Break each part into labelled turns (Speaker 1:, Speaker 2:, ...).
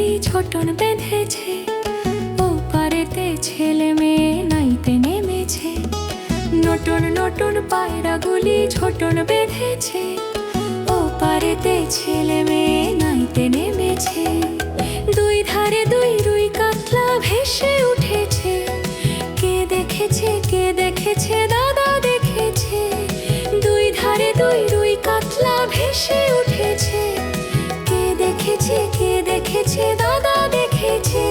Speaker 1: গুলি ছোটন বেঁধেছে, ও পারেতে ছেলে মেয়ে নাইতে নেমেছে। নতুন নতুন পায়রা গুলি ছোটন বেঁধেছে, ও পারেতে ছেলে মেয়ে নাইতে নেমেছে। দুই ধারে দুই রুই কাতলা ভেসে উঠেছে, কে দেখেছে কে দেখেছে দাদা দেখেছে। দুই ধারে দুই রুই কাতলা ভেসে উঠেছে, কে দেখেছে কে দেখেছে দাদা দেখেছে।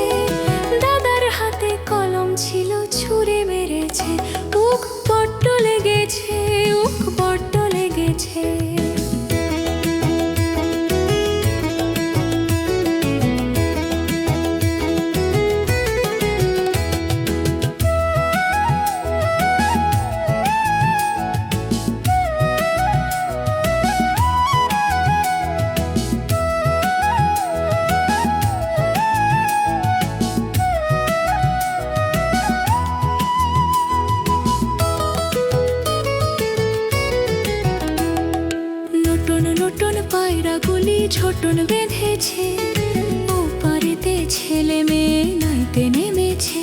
Speaker 1: দাদার হাতে কলম ছিল ছুঁড়ে মেরেছে, উক বড্ড লেগেছে, উক বড্ড লেগেছে। নতুন পায়রা গুলি ছোটন বেঁধেছে, ও পারেতে ছেলে মেয়ে নাইতে নেমেছে।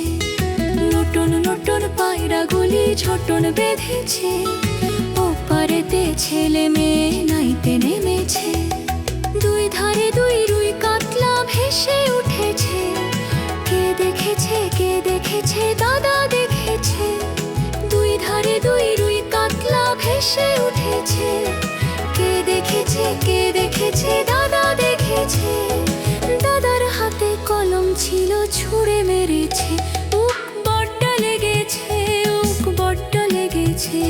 Speaker 1: নতুন নতুন পায়রা গুলি ছোটন বেঁধেছে, ও পারেতে ছেলে মেয়ে নাইতে নেমেছে। দুই ধারে দুই রুই কাতলা ভেসে উঠেছে, কে দেখেছে কে দেখেছে দাদা দেখেছে। দুই ধারে দুই রুই কাতলা ভেসে উঠেছে, কে দেখেছে কে দেখেছে দাদা দেখেছে। দাদার হাতে কলম ছিল ছুঁড়ে মেরেছে, উক বড্ড লেগেছে, উক বড্ড লেগেছে।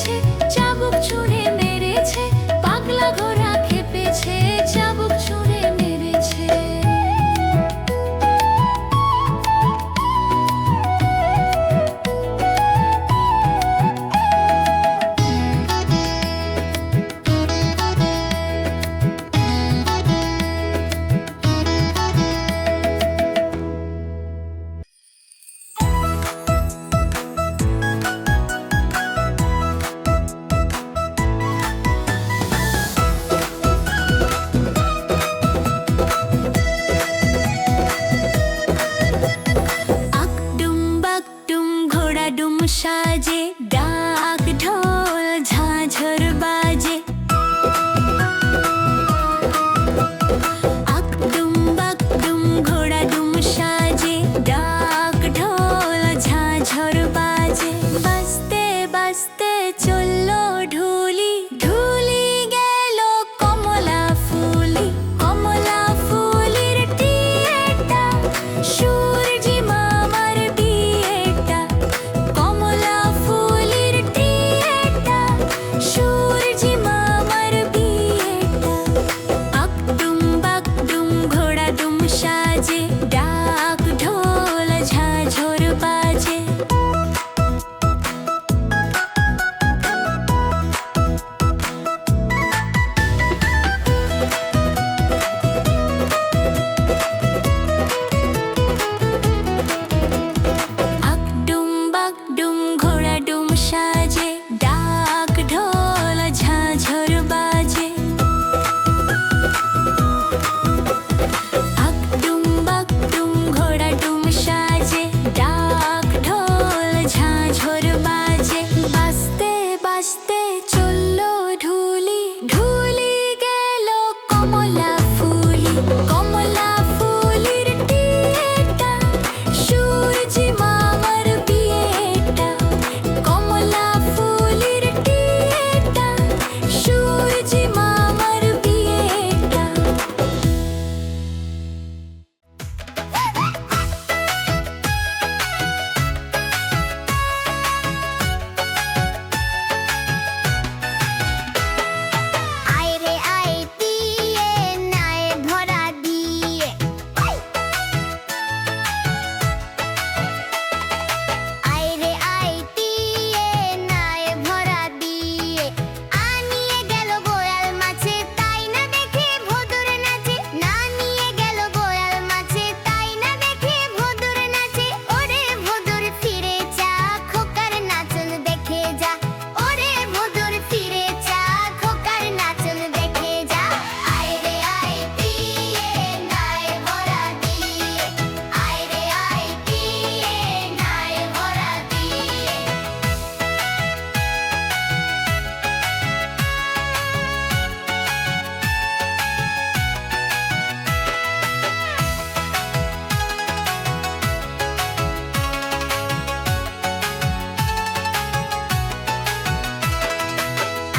Speaker 1: মেরেছে, চাবুক ছুঁড়ে মেরেছে, পাগলা ঘোড়া খেপেছে, চাবুক ছুঁড়ে মেরেছে। সাজে ডাক ঢোল ঝাঁঝর বাজে, আকডুম বাকডুম ঘোড়া ডুম সাজে, ডাক ঢোল ঝাঁঝর বাজে। বাজতে বাজতে চললো ঢুলি, ঢুলি গেল কমলা ফুলি, কমলা ফুলির টিয়েটা, সূর্যি মামার বিয়েটা, কমলা ফুলির টিয়েটা, সূর্যি মামার বিয়েটা। আকডুম বাকডুম ঘোড়া ডুম সাজে, ডাক ঢোল ঝাঁঝর বাজে। আকডুম বাকডুম ঘোড়া ডুম সাজে, ডাক ঢোল ঝাঁঝর বাজে। আকডুম বাকডুম ঘোড়া ডুম সাজে, ডাক ঢোল ঝাঁঝর বাজে। বাজতে বাজতে চললো ঢুলি, ঢুলি গেল কমলা ফুলি, কমলা ফুলির টিয়েটা, সূর্যি মামার বিয়েটা, কমলা ফুলির টিয়েটা, সূর্যি মামার বিয়েটা।
Speaker 2: আয় রে আয় দিয়ে নায় ভরা দিয়ে, আয় রে আয় দিয়ে নায় ভরা দিয়ে, আনিয়ে গেল গোয়াল মাছে তাই না দেখে ভোদর নাচে, না নিয়ে গেল গোয়াল মাছে তাই না দেখে ভোদর নাচে। ওরে ভোদর ফিরে যা খোকার নাচন দেখে যা, ওরে ভোদর ফিরে যা খোকার নাচন দেখে যা। আয় রে আয় দিয়ে নায় ভরা দিয়ে, আয় রে আয় দিয়ে নায় ভরা দিয়ে।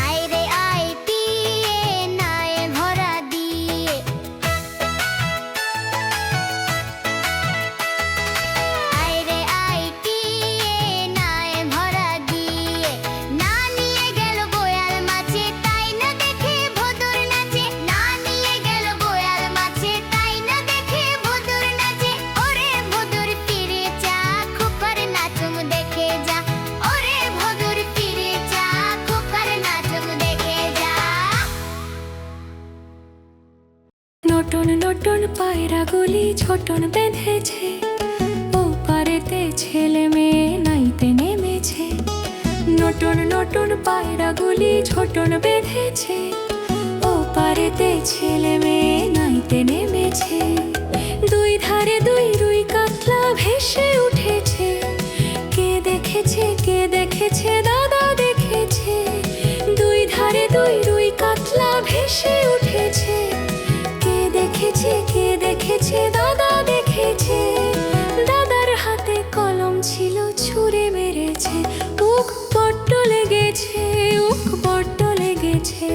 Speaker 2: আয় রে আয় দিয়ে নায় ভরা দিয়ে, আয় রে আয় দিয়ে নায় ভরা দিয়ে, না নিয়ে গেল গোয়াল মাছে তাই না দেখে ভোদর নাচে, না নিয়ে গেল গোয়াল মাছে তাই না দেখে ভোদর নাচে। ওরে ভোদর ফিরে যা খোকার নাচন দেখে যা, ওরে ভোদর ফিরে যা খোকার নাচন দেখে যা।
Speaker 1: নতুন নতুন পায়রাগুলি ছোটন বেঁধেছে, ও পারেতে ছেলে মেয়ে নাইতে নেমেছে। নতুন নতুন পায়রাগুলি ছোটন বেঁধেছে, ও পারেতে ছেলে মেয়ে নাইতে নেমেছে। দুই ধারে দুই রুই কাতলা ভেসে উঠেছে, কে দেখেছে কে দেখেছে দাদা দেখেছে। দুই ধারে দুই রুই কাতলা ভেসে উঠেছে, কে দেখেছে কে দেখেছে দাদা দেখেছে। দাদার হাতে কলম ছিল ছুঁড়ে মেরেছে, উখ বড্ড লেগেছে, উখ বড্ড লেগেছে।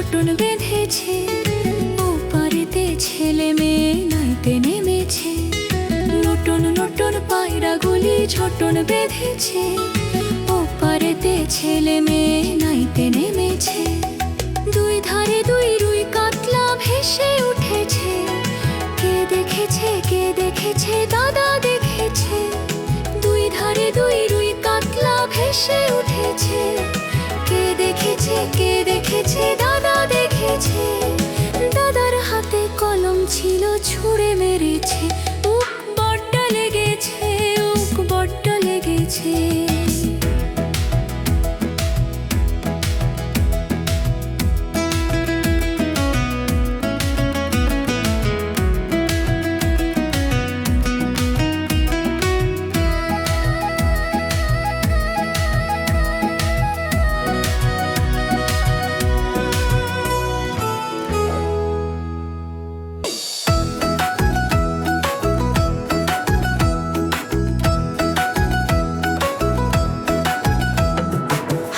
Speaker 1: লোটন বেঁধেছে, ওপারেতে ছেলে মেয়ে নাইতে নেমেছে। নতুন নতুন পায়রাগুলি ছোটন বেঁধেছে, ওপারেতে ছেলে মেয়ে নাইতে নেমেছে। দুই ধারে দুই রুই কাতলা ভেসে উঠেছে, কে দেখেছে কে দেখেছে দাদা দেখেছে। দুই ধারে দুই রুই কাতলা ভেসে উঠেছে, কে দেখেছে কে দেখেছে দাদা দেখেছে। দাদার হাতে কলম ছিল ছুঁড়ে মেরেছে, উক বড্ড লেগেছে, উক বড্ড লেগেছে।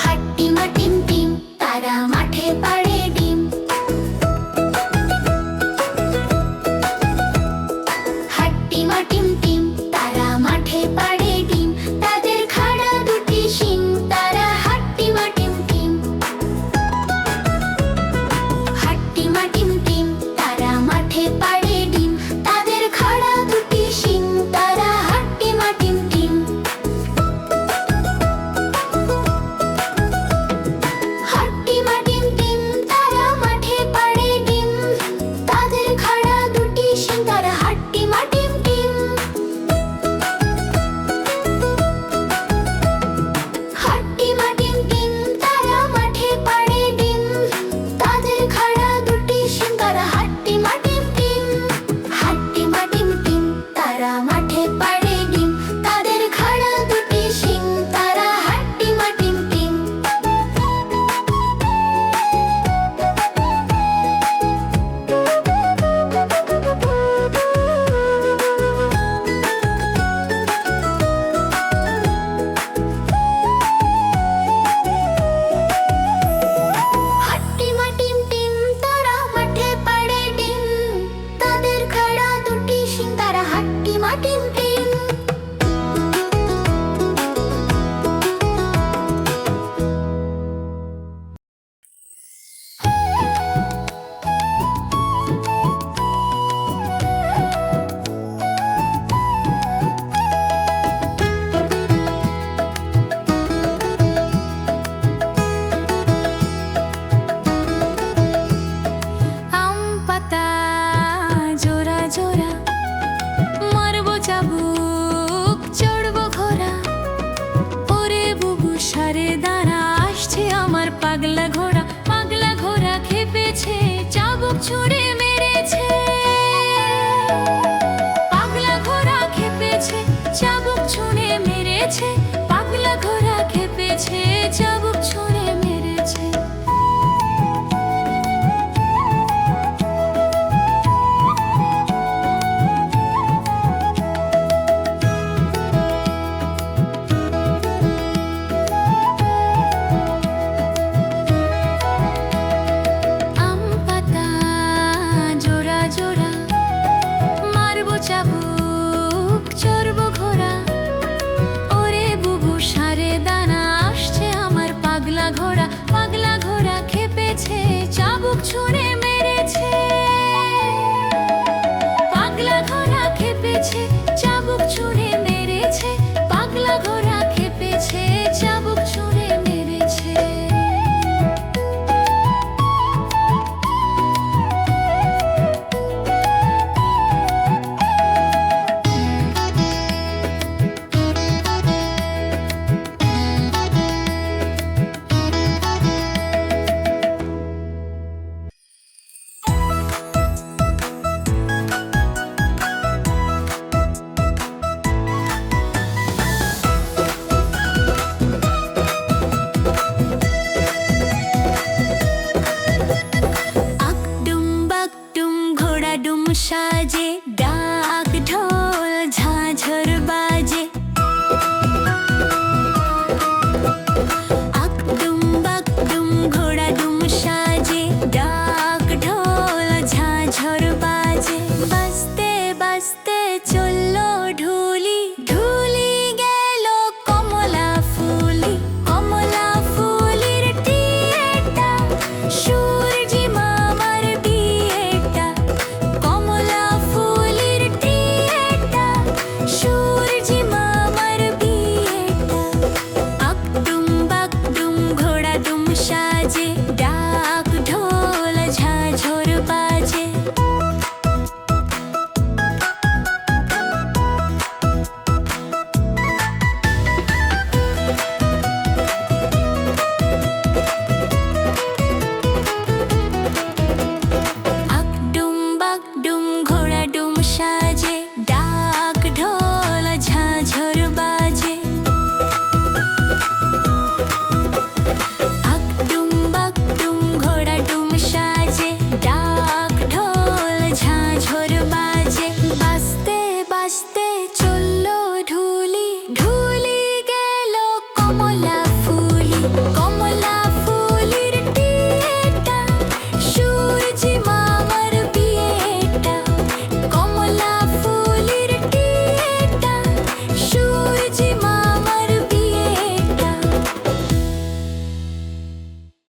Speaker 2: হাট্টিমা টিম টিম, তারা মাঠে পাড়ে ডিম। হাট্টিমা টিম টিম, তারা মাঠে পাড়ে ডিম। তাদের খাড়া দুটি শিং, তারা হাট্টিমা টিম টিম। হাট্টিমা টিম টিম, তারা মাঠে পাড়ে ডিম। তাদের খাড়া দুটি শিং, তারা হাট্টিমা টিম টিম। হাট্টিমা টিম টিম, তারা মাঠে পাড়ে ডিম। তাদের খাড়া দুটি শিং, তারা হাট্টিমা টিম টিম। হাট্টিমা টিম টিম, তারা মাঠে পাড়ে ডিম। তাদের খাড়া দুটি শিং, তারা হাট্টিমা টিম টিম। হাট্টিমা টিম টিম, তারা মাঠে পাড়ে ডিম। তাদের খাড়া দুটি শিং, তারা হাট্টিমা টিম টিম। হাট্টিমা টিম টিম, তারা মাঠে পাড়ে ডিম। তাদের খাড়া দুটি শিং, তারা হাট্টিমা টিম টিম।
Speaker 1: আম পাতা জোড়া জোড়া, মারবো চাবুক চড়বো ঘোড়া। ওরে বুবু সারে দাঁড়া, আসছে আমার পাগলা ঘোড়া। পাগলা ঘোড়া খেপেছে, চাবুক ছুঁড়ে মেরেছে। পাগলা ঘোড়া খেপেছে, চাবুক ছুঁড়ে মেরেছে।